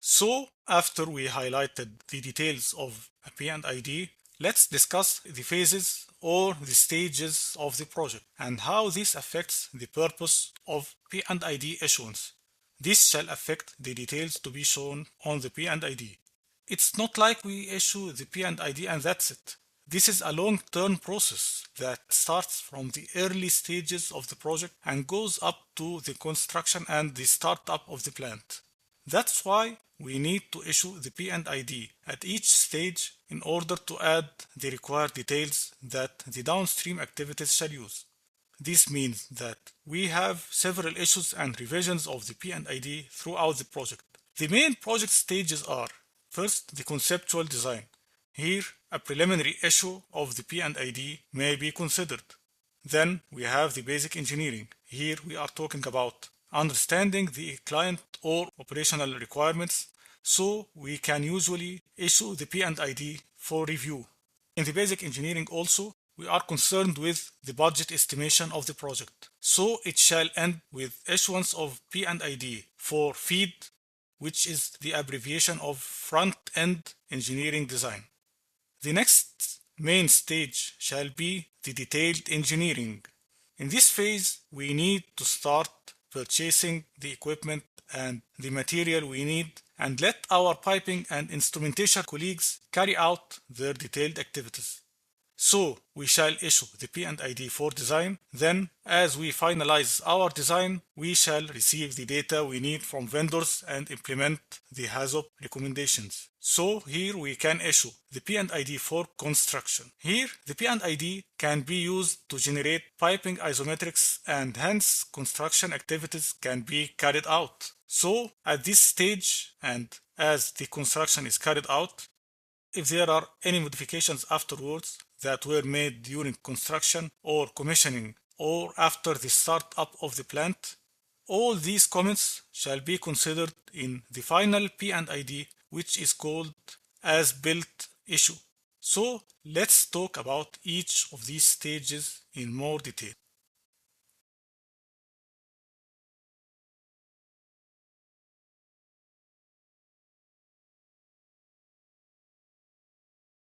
So after we highlighted the details of a P&ID, let's discuss the phases or the stages of the project and how this affects the purpose of P&ID issuance. This shall affect the details to be shown on the P&ID. It's not like we issue the P&ID and that's it. This is a long-term process that starts from the early stages of the project and goes up to the construction and the startup of the plant. That's why we need to issue the P&ID at each stage in order to add the required details that the downstream activities shall use. This means that we have several issues and revisions of the P&ID throughout the project. The main project stages are: first, the conceptual design. Here, a preliminary issue of the P&ID may be considered. Then we have the basic engineering. Here we are talking about understanding the client or operational requirements, so we can usually issue the P&ID for review. In the basic engineering also, we are concerned with the budget estimation of the project, so it shall end with issuance of P&ID for FEED, which is the abbreviation of front-end engineering design. The next main stage shall be the detailed engineering. In this phase, we need to start purchasing the equipment and the material we need and let our piping and instrumentation colleagues carry out their detailed activities. So we shall issue the P&ID for design. Then, as we finalize our design, we shall receive the data we need from vendors and implement the HAZOP recommendations. So here we can issue the P&ID for construction. Here, the P&ID can be used to generate piping isometrics and hence construction activities can be carried out. So at this stage and as the construction is carried out, if there are any modifications afterwards that were made during construction or commissioning or after the start-up of the plant, all these comments shall be considered in the final P&ID, which is called as-built issue. So let's talk about each of these stages in more detail.